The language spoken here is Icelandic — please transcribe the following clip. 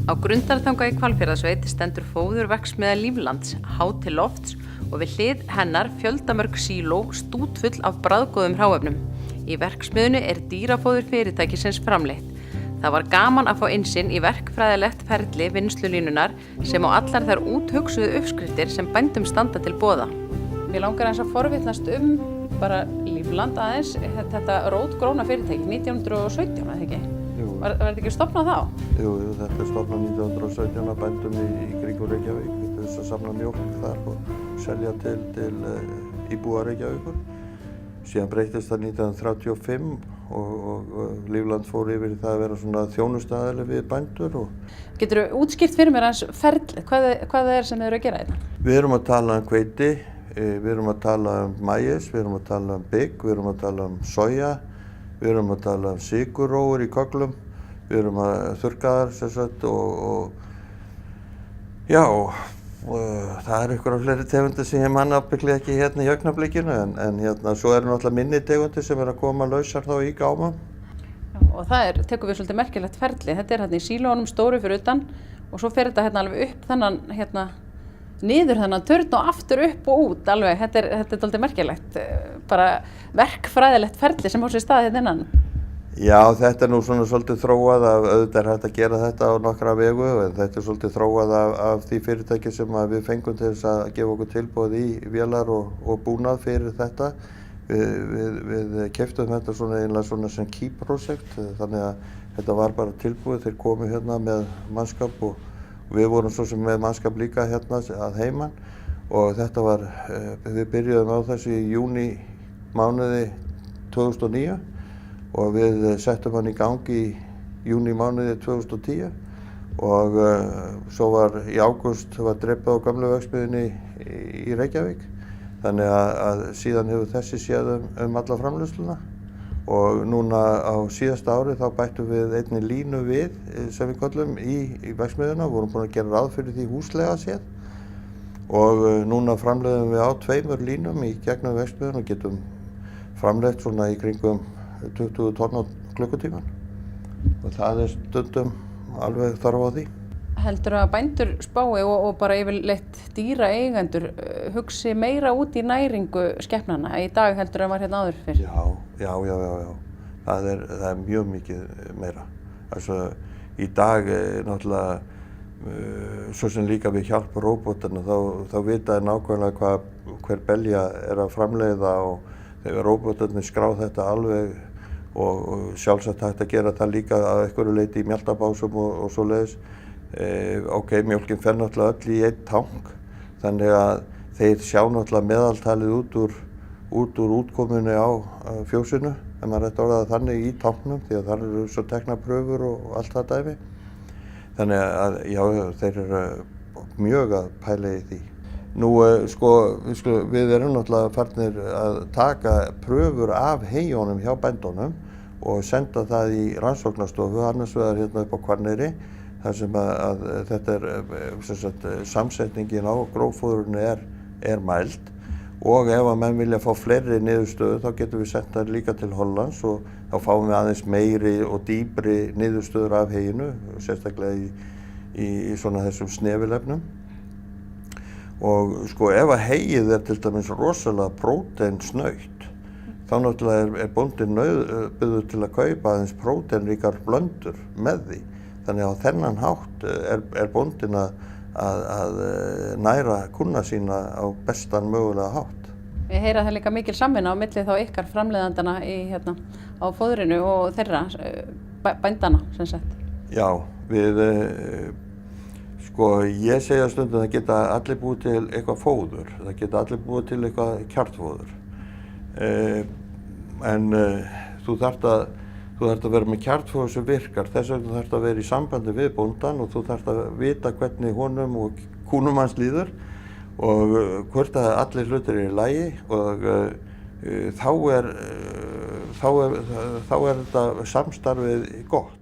Á Grundartanga í Hvalfjarðarsveit stendur fóðurverksmiðja Líflands, hátt til lofts og við hlið hennar fjöldamörg síló stútfull af bragðgóðum hráefnum. Í verksmiðjunni er dýrafóður fyrirtækisins framleitt. Það var gaman að fá innsýn í verkfræðilegt ferli vinnslulínunar sem á allar þær úthugsuðu uppskriftir sem bændum standa til boða. Mér langar aðeins að forvitnast bara Lífland aðeins, þetta rótgróna fyrirtæki 1917, eða ekki? Jú. Var þetta ekki stofnað þá? Jú, þetta er stofnað 1917 af bændum í kringum Reykjavík til þess að safna mjólk þar og selja til íbúa Reykjavíkur. Síðan breyttist það 1935 og Lífland fór yfir í það að vera svona þjónustaðileg við bændur. Geturðu útskýrt fyrir mér aðeins ferlið? Hvað það er sem þið eru að gera þetta? Við erum að tala um hveiti, við erum að tala um maís, við erum að tala um bygg, við erum að tala um soja, við erum að tala um sykurrófur í kögglum, við erum að þurrkaðar sem sagt og það er einhverjar fleiri tegundir sem ég man ábyggilega ekki hérna í augnablikinu en hérna svo eru náttúrulega minni tegundir sem eru að koma lausar þá í gámum. Og það tekur við svolítið merkilegt ferli. Þetta er hérna í sílónum stóru fyrir utan og svo fer þetta hérna alveg upp þennan niður þennan törn og aftur upp og út alveg. Þetta er svolítið merkilegt, bara verkfræðilegt ferli sem á sér stað hérna innan. Já, þetta er nú svona svolítið þróað auðvitað er hægt að gera þetta á nokkra vegu en þetta er svolítið þróað af því fyrirtæki sem við fengum til þess að gefa okkur tilboð í vélar og búnað fyrir þetta. Við keyptum þetta eiginlega sem key project þannig að þetta var bara tilbúið, þeir komu hérna með mannskap og við vorum svo sem með mannskap líka hérna að heiman og þetta var, við byrjuðum á þessu í júní mánuði 2009 og við settum hann í gang í júní mánuði 2010 og svo var í ágúst drepið á gömlu verksmiðjunni í Reykjavík þannig að síðan hefur þessi séð um alla framleiðsluna og núna á síðasta ári þá bættum við einni línu við sem við köllum í verksmiðjuna, vorum búin að gera ráð fyrir því húslega séð og núna framleiðum við á 2 línum í gegnum verksmiðjuna og getum framleitt svona í kringum 20 tonn á klukkutíman og það er stundum alveg þarf á því. Heldurðu að bændur spái og bara yfirleitt dýraeigendur hugsi meira út í næringu skepnanna í dag heldur en var hérna áður fyrr? Já. Það er mjög mikið meira. Altså, í dag náttúrulega svo sem líka við hjálp róbótarna þá vita nákvæmlega hver belja er að framleiða og þegar róbótarnir skrá þetta alveg og sjálfsagt hægt að gera það líka að einhverju leyti í mjaltabásum og svoleiðis. Mjólkin fer náttúrulega öll í einn tank þannig að þeir sjá náttúrulega meðaltalið út úr útkomunni á fjósinu ef maður rétt orðað þannig í tanknum því að þar eru svo teknar pröfur og allt það dæmi. Þannig að þeir eru mjög að pæla í því. Nú við erum náttúrulega farnir að taka pröfur af heyjónum hjá bændunum og senda það í rannsóknarstofu annars vegar hérna upp á Hvanneyri þar sem að þetta er samsetningin á gróffóðrinu er mæld og ef að menn vilja fá fleiri niðurstöður þá getum við sent það líka til Hollands og þá fáum við aðeins meiri og dýpri niðurstöður af heyinu sérstaklega í svona þessum snefilefnum. Og ef að heyið er til dæmis rosalega próteinsnautt þá náttúrulega er bóndinn nauðbeygður til að kaupa aðeins próteinríkar blöndur með því. Þannig að á þennan hátt er bóndinn að næra kúnna sína á bestan mögulega hátt. Ég heyra það líka mikil samvinna á milli þá ykkar framleiðandana á fóðrinu og þeirra bændana sem sagt. Já, ég segja stundum að það geta allir búið til eitthvað fóður, það geta allir búið til eitthvað kjarnfóður. En þú þarft að vera með kjarnfóður sem virkar, þess vegna þarft að vera í sambandi við bóndan og þú þarft að vita hvernig honum og kúnum hans líður og hvort að allir hlutir eru í lagi og þá er þetta samstarfið gott.